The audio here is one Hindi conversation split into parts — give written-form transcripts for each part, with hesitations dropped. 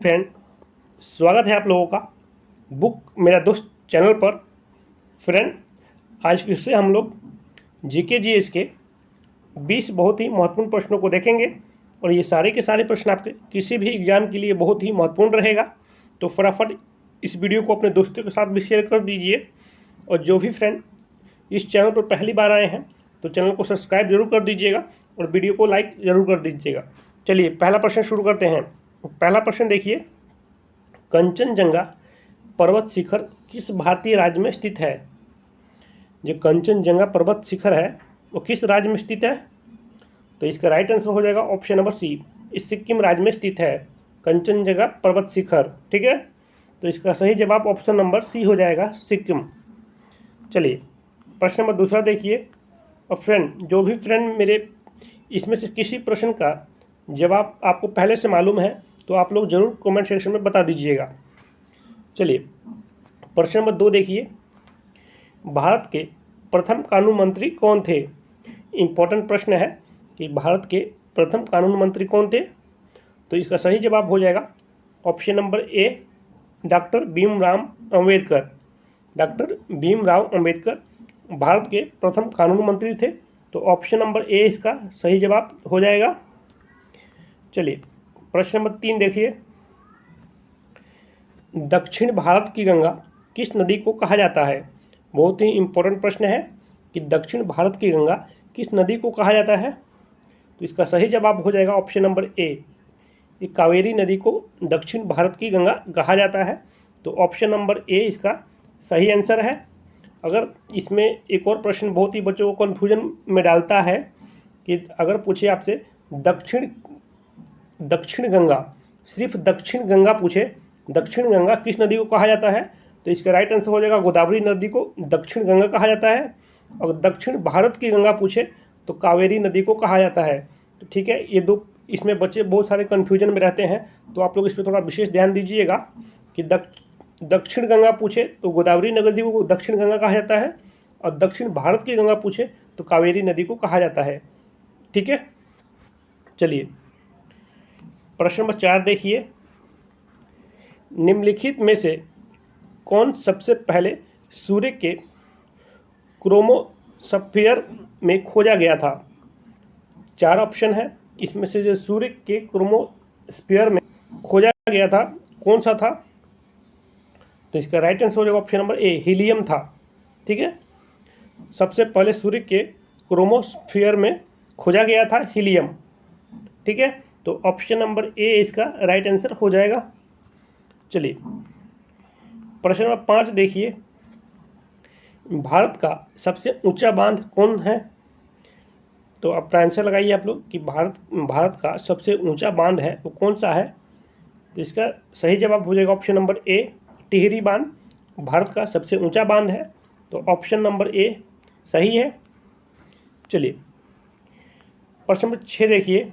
फ्रेंड, स्वागत है आप लोगों का बुक मेरा दोस्त चैनल पर। फ्रेंड, आज फिर से हम लोग जीके जीएस के 20 बहुत ही महत्वपूर्ण प्रश्नों को देखेंगे और ये सारे के सारे प्रश्न आपके किसी भी एग्जाम के लिए बहुत ही महत्वपूर्ण रहेगा। तो फटाफट इस वीडियो को अपने दोस्तों के साथ भी शेयर कर दीजिए और जो भी फ्रेंड इस चैनल पर पहली बार आए हैं तो चैनल को सब्सक्राइब जरूर कर दीजिएगा और वीडियो को लाइक ज़रूर कर दीजिएगा। चलिए पहला प्रश्न शुरू करते हैं। पहला प्रश्न देखिए, कंचनजंगा पर्वत शिखर किस भारतीय राज्य में स्थित है? जो कंचनजंगा पर्वत शिखर है वो किस राज्य में स्थित है? तो इसका राइट आंसर हो जाएगा ऑप्शन नंबर सी, इस सिक्किम राज्य में स्थित है कंचनजंगा पर्वत शिखर। ठीक है, तो इसका सही जवाब ऑप्शन नंबर सी हो जाएगा, सिक्किम। चलिए प्रश्न नंबर दूसरा देखिए। और फ्रेंड, जो भी फ्रेंड मेरे इसमें से किसी प्रश्न का जवाब आपको पहले से मालूम है तो आप लोग ज़रूर कमेंट सेक्शन में बता दीजिएगा। चलिए प्रश्न नंबर 2 देखिए, भारत के प्रथम कानून मंत्री कौन थे? इम्पोर्टेंट प्रश्न है कि भारत के प्रथम कानून मंत्री कौन थे। तो इसका सही जवाब हो जाएगा option number A, doctor Bhimrao Ambedkar. Doctor Bhimrao Ambedkar Bharat के प्रथम कानून मंत्री थे, तो ऑप्शन नंबर ए इसका सही जवाब हो जाएगा। चलिए प्रश्न नंबर 3 देखिए, दक्षिण भारत की गंगा किस नदी को कहा जाता है? बहुत ही इम्पोर्टेंट प्रश्न है कि दक्षिण भारत की गंगा किस नदी को कहा जाता है। तो इसका सही जवाब हो जाएगा ऑप्शन नंबर ए, ये कावेरी नदी को दक्षिण भारत की गंगा कहा जाता है। तो ऑप्शन नंबर ए इसका सही आंसर है। अगर इसमें एक और प्रश्न बहुत ही बच्चों को कन्फ्यूजन में डालता है कि अगर पूछे आपसे दक्षिण गंगा, सिर्फ दक्षिण गंगा पूछे, दक्षिण गंगा किस नदी को कहा जाता है? तो इसका राइट आंसर हो जाएगा गोदावरी नदी को दक्षिण गंगा कहा जाता है। और दक्षिण भारत की गंगा पूछे तो कावेरी नदी को कहा जाता है। तो ठीक है, ये दो इसमें बच्चे बहुत सारे कन्फ्यूजन में रहते हैं, तो आप लोग इस पर थोड़ा विशेष ध्यान दीजिएगा कि दक्षिण गंगा पूछे तो गोदावरी नदी को दक्षिण गंगा कहा जाता है और दक्षिण भारत की गंगा पूछे तो कावेरी नदी को कहा जाता है। ठीक है, चलिए प्रश्न नंबर 4 देखिए, निम्नलिखित में से कौन सबसे पहले सूर्य के क्रोमोस्फीयर में खोजा गया था? 4 ऑप्शन है, इसमें से जो सूर्य के क्रोमोस्फीयर में खोजा गया था कौन सा था? तो इसका राइट आंसर हो जाएगा ऑप्शन नंबर ए, हीलियम था। ठीक है, सबसे पहले सूर्य के क्रोमोस्फीयर में खोजा गया था हीलियम। ठीक है, तो ऑप्शन नंबर ए इसका राइट आंसर हो जाएगा। चलिए प्रश्न नंबर 5 देखिए, भारत का सबसे ऊंचा बांध कौन है? तो अपना आंसर लगाइए आप लोग कि भारत का सबसे ऊंचा बांध है वो कौन सा है। तो इसका सही जवाब हो जाएगा ऑप्शन नंबर ए, टिहरी बांध भारत का सबसे ऊंचा बांध है। तो ऑप्शन नंबर ए सही है। चलिए प्रश्न नंबर 6 देखिए,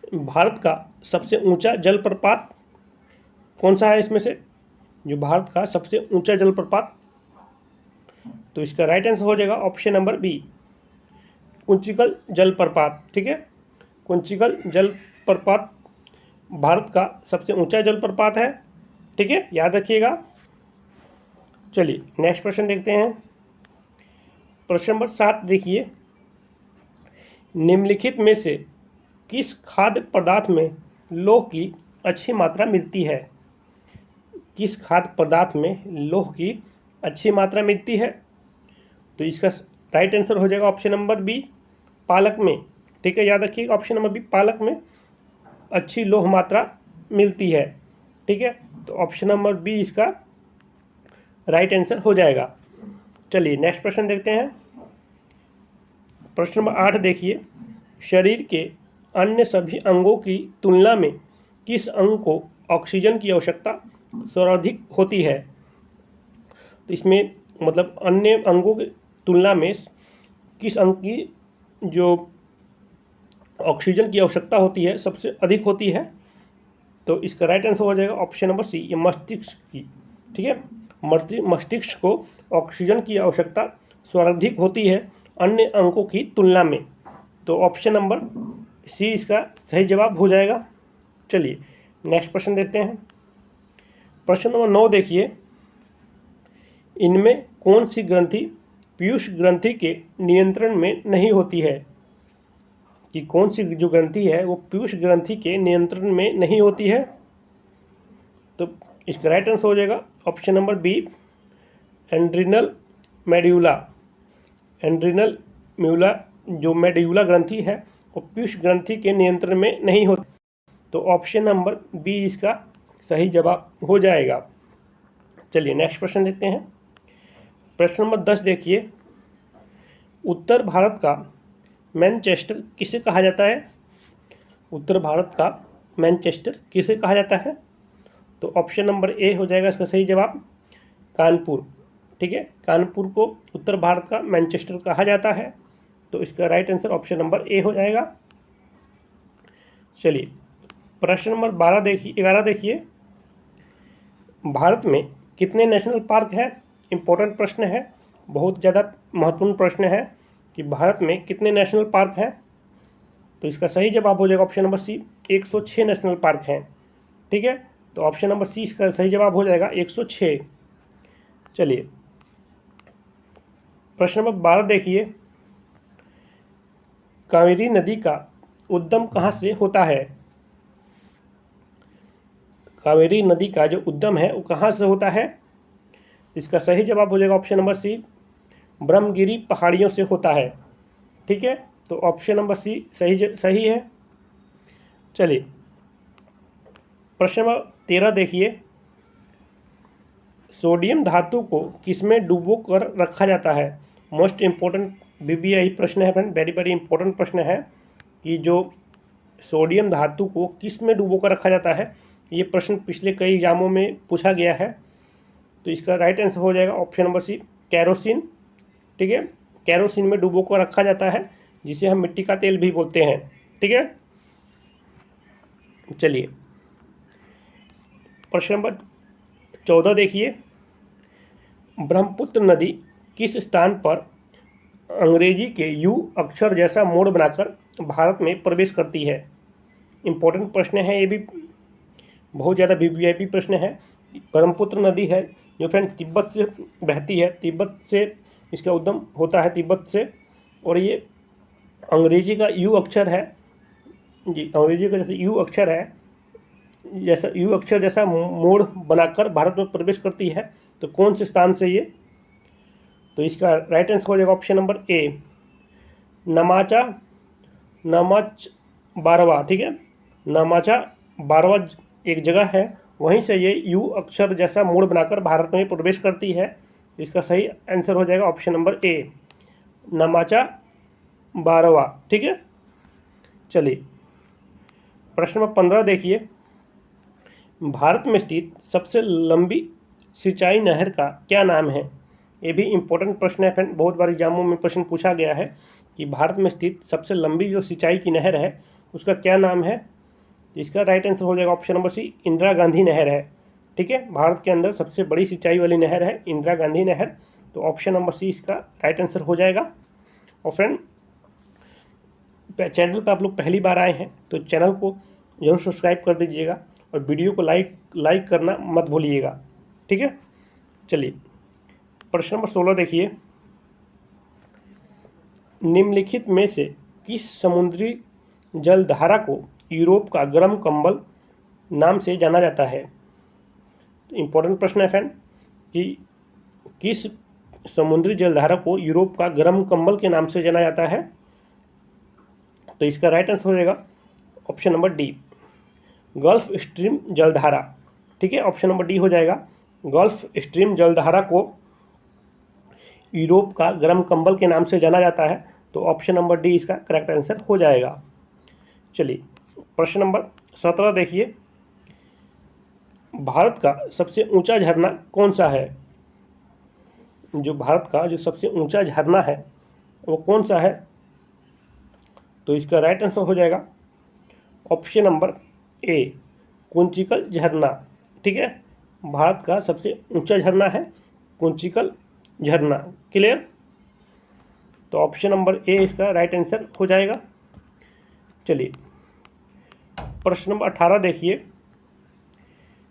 भारत का सबसे ऊंचा जलप्रपात कौन सा है इसमें से? जो भारत का सबसे ऊंचा जलप्रपात, तो इसका राइट आंसर हो जाएगा ऑप्शन नंबर बी, कुंचिकल जलप्रपात। ठीक है, कुंचिकल जलप्रपात भारत का सबसे ऊंचा जलप्रपात है। ठीक है, याद रखिएगा। चलिए नेक्स्ट प्रश्न देखते हैं। प्रश्न नंबर 7 देखिए, निम्नलिखित में से किस खाद्य पदार्थ में लौह की अच्छी मात्रा मिलती है? किस खाद्य पदार्थ में लौह की अच्छी मात्रा मिलती है? तो इसका राइट आंसर हो जाएगा ऑप्शन नंबर बी, पालक में। ठीक है, याद रखिए ऑप्शन नंबर बी, पालक में अच्छी लौह मात्रा मिलती है। ठीक है, तो ऑप्शन नंबर बी इसका राइट आंसर हो जाएगा। चलिए नेक्स्ट प्रश्न देखते हैं। प्रश्न नंबर 8 देखिए, शरीर के अन्य सभी अंगों की तुलना में किस अंग को ऑक्सीजन की आवश्यकता सर्वाधिक होती है? तो इसमें मतलब अन्य अंगों की तुलना में किस अंग की जो ऑक्सीजन की आवश्यकता होती है सबसे अधिक होती है? तो इसका राइट आंसर हो जाएगा ऑप्शन नंबर सी, ये मस्तिष्क की। ठीक है, मस्तिष्क को ऑक्सीजन की आवश्यकता सर्वाधिक होती है अन्य अंगों की तुलना में। तो ऑप्शन नंबर सी इसका सही जवाब हो जाएगा। चलिए नेक्स्ट प्रश्न देखते हैं। प्रश्न नंबर 9 देखिए, इनमें कौन सी ग्रंथि पीयूष ग्रंथि के नियंत्रण में नहीं होती है? कि कौन सी जो ग्रंथि है वो पीयूष ग्रंथि के नियंत्रण में नहीं होती है? तो इसका राइट आंसर हो जाएगा ऑप्शन नंबर बी, एंड्रिनल मेड्यूला। एंड्रिनल म्यूला जो मेड्यूला ग्रंथि है वो पीयूष ग्रंथि के नियंत्रण में नहीं होती, तो ऑप्शन नंबर बी इसका सही जवाब हो जाएगा। चलिए नेक्स्ट प्रश्न देखते हैं। प्रश्न नंबर 10 देखिए, उत्तर भारत का मैनचेस्टर किसे कहा जाता है? उत्तर भारत का मैनचेस्टर किसे कहा जाता है? तो ऑप्शन नंबर ए हो जाएगा इसका सही जवाब, कानपुर। ठीक है, कानपुर को उत्तर भारत का मैनचेस्टर कहा जाता है, तो इसका right answer option number A हो जाएगा। चलिए प्रश्न नंबर 11 देखिए, भारत में कितने नेशनल पार्क हैं? इम्पोर्टेंट प्रश्न है, बहुत ज़्यादा महत्वपूर्ण प्रश्न है कि भारत में कितने नेशनल पार्क हैं। तो इसका सही जवाब हो जाएगा option number C, 106 national park हैं। ठीक है, तो ऑप्शन नंबर सी इसका सही जवाब हो जाएगा 106। चलिए प्रश्न नंबर 12 देखिए, कावेरी नदी का उद्गम कहाँ से होता है? कावेरी नदी का जो उद्गम है वो कहाँ से होता है? इसका सही जवाब हो जाएगा ऑप्शन नंबर सी, ब्रह्मगिरी पहाड़ियों से होता है। ठीक है, तो ऑप्शन नंबर सी सही है। चलिए प्रश्न नंबर 13 देखिए, सोडियम धातु को किसमें डुबो कर रखा जाता है? मोस्ट इम्पोर्टेंट बीबीआई प्रश्न है फ्रेंड, वेरी वेरी इंपॉर्टेंट प्रश्न है कि जो सोडियम धातु को किस में डुबो कर रखा जाता है। ये प्रश्न पिछले कई एग्जामों में पूछा गया है, तो इसका राइट आंसर हो जाएगा ऑप्शन नंबर सी, कैरोसिन। ठीक है, कैरोसिन में डुबो कर रखा जाता है, जिसे हम मिट्टी का तेल भी बोलते हैं। ठीक है, चलिए प्रश्न नंबर 14 देखिए, ब्रह्मपुत्र नदी किस स्थान पर अंग्रेजी के यू अक्षर जैसा मोड़ बनाकर भारत में प्रवेश करती है? इम्पोर्टेंट प्रश्न है, ये भी बहुत ज़्यादा वीवीआईपी प्रश्न है। ब्रह्मपुत्र नदी है जो फ्रेंड तिब्बत से बहती है, तिब्बत से इसका उद्गम होता है, तिब्बत से, और ये अंग्रेजी का यू अक्षर है जी, अंग्रेजी का जैसे यू अक्षर है, जैसा यू अक्षर जैसा मोड़ बनाकर भारत में प्रवेश करती है। तो कौन से स्थान से ये? तो इसका राइट आंसर हो जाएगा ऑप्शन नंबर ए, नमाच बारवा। ठीक है, नमाचा बारवा एक जगह है, वहीं से ये यू अक्षर जैसा मोड़ बनाकर भारत में प्रवेश करती है। इसका सही आंसर हो जाएगा ऑप्शन नंबर ए, नमाचा बारवा। ठीक है, चलिए प्रश्न नंबर 15 देखिए, भारत में स्थित सबसे लंबी सिंचाई नहर का क्या नाम है? ये भी इम्पोर्टेंट प्रश्न है फ्रेंड, बहुत बार एग्जामों में प्रश्न पूछा गया है कि भारत में स्थित सबसे लंबी जो सिंचाई की नहर है उसका क्या नाम है। इसका राइट आंसर हो जाएगा option number C, Indira Gandhi नहर है। ठीक है, भारत के अंदर सबसे बड़ी सिंचाई वाली नहर है इंदिरा गांधी नहर, तो ऑप्शन नंबर सी इसका राइट आंसर हो जाएगा। और फ्रेंड चैनल पर आप लोग पहली बार आए हैं तो चैनल को जरूर सब्सक्राइब कर दीजिएगा और वीडियो को लाइक करना मत भूलिएगा। ठीक है, चलिए प्रश्न नंबर 16 देखिए, निम्नलिखित में से किस समुद्री जलधारा को यूरोप का गर्म कंबल नाम से जाना जाता है? इम्पोर्टेंट प्रश्न है फ्रेंड कि किस समुद्री जलधारा को यूरोप का गर्म कंबल के नाम से जाना जाता है। तो इसका राइट आंसर हो जाएगा option number D, gulf stream जलधारा। ठीक है, ऑप्शन नंबर डी हो जाएगा, गल्फ स्ट्रीम जलधारा को यूरोप का गर्म कंबल के नाम से जाना जाता है, तो ऑप्शन नंबर डी इसका करेक्ट आंसर हो जाएगा। चलिए प्रश्न नंबर 17 देखिए, भारत का सबसे ऊंचा झरना कौन सा है? जो भारत का जो सबसे ऊंचा झरना है वो कौन सा है? तो इसका राइट आंसर हो जाएगा ऑप्शन नंबर ए, कुंचिकल झरना। ठीक है, भारत का सबसे ऊंचा झरना है कुंचिकल झरना। क्लियर, तो ऑप्शन नंबर ए इसका राइट आंसर हो जाएगा। चलिए प्रश्न नंबर 18 देखिए,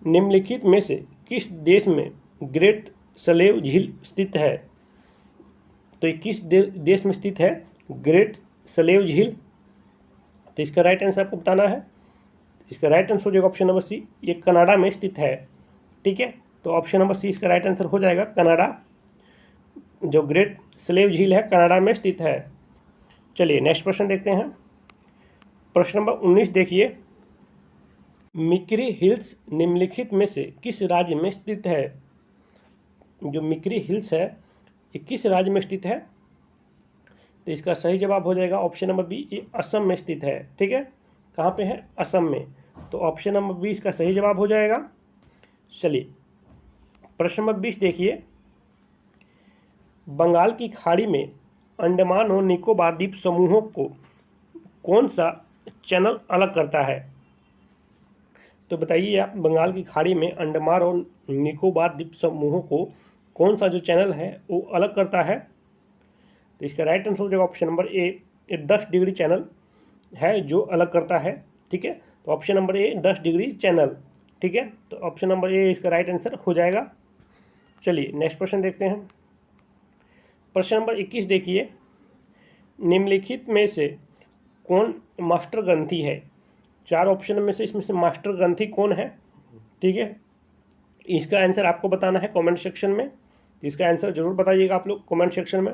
निम्नलिखित में से किस देश में ग्रेट स्लेव झील स्थित है? तो ये किस देश में स्थित है ग्रेट स्लेव झील? तो इसका राइट आंसर आपको बताना है। इसका राइट आंसर हो जाएगा ऑप्शन नंबर सी, ये कनाडा में स्थित है। ठीक है, तो ऑप्शन नंबर सी इसका राइट आंसर हो जाएगा, कनाडा। जो ग्रेट स्लेव झील है कनाडा में स्थित है। चलिए नेक्स्ट प्रश्न देखते हैं। प्रश्न नंबर 19 देखिए, मिक्री हिल्स निम्नलिखित में से किस राज्य में स्थित है? जो मिक्री हिल्स है ये किस राज्य में स्थित है? तो इसका सही जवाब हो जाएगा ऑप्शन नंबर बी, ये असम में स्थित है। ठीक है, कहाँ पे है? असम में। तो ऑप्शन नंबर बी इसका सही जवाब हो जाएगा। चलिए प्रश्न नंबर 20 देखिए, बंगाल की खाड़ी में अंडमान और निकोबार द्वीप समूहों को कौन सा चैनल अलग करता है? तो बताइए आप, बंगाल की खाड़ी में अंडमान और निकोबार द्वीप समूहों को कौन सा जो चैनल है वो अलग करता है? तो इसका राइट आंसर हो जाएगा ऑप्शन नंबर ए, ये 10 डिग्री चैनल है जो अलग करता है। ठीक है, तो option number A 10 degree channel. ठीक है, तो ऑप्शन नंबर ए इसका राइट आंसर हो जाएगा। चलिए नेक्स्ट प्रश्न देखते हैं। प्रश्न नंबर 21 देखिए, निम्नलिखित में से कौन मास्टर ग्रंथि है? 4 ऑप्शन में से इसमें से मास्टर ग्रंथि कौन है? ठीक है, इसका आंसर आपको बताना है कमेंट सेक्शन में। तो इसका आंसर जरूर बताइएगा आप लोग कमेंट सेक्शन में।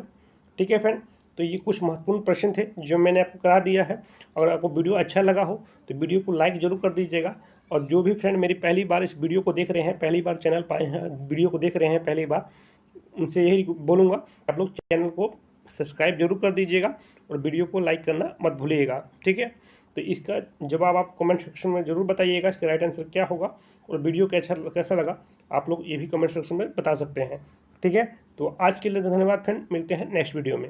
ठीक है फ्रेंड, तो ये कुछ महत्वपूर्ण प्रश्न थे जो मैंने आपको करा दिया है। अगर आपको वीडियो अच्छा लगा हो तो वीडियो को लाइक जरूर कर दीजिएगा। और जो भी फ्रेंड मेरी पहली बार इस वीडियो को देख रहे हैं, पहली बार चैनल पाए हैं, वीडियो को देख रहे हैं पहली बार, उनसे यही बोलूँगा आप लोग चैनल को सब्सक्राइब जरूर कर दीजिएगा और वीडियो को लाइक करना मत भूलिएगा। ठीक है, तो इसका जवाब आप कमेंट सेक्शन में जरूर बताइएगा, इसका राइट आंसर क्या होगा। और वीडियो कैसा लगा आप लोग ये भी कमेंट सेक्शन में बता सकते हैं। ठीक है, तो आज के लिए धन्यवाद फ्रेंड, मिलते हैं नेक्स्ट वीडियो में।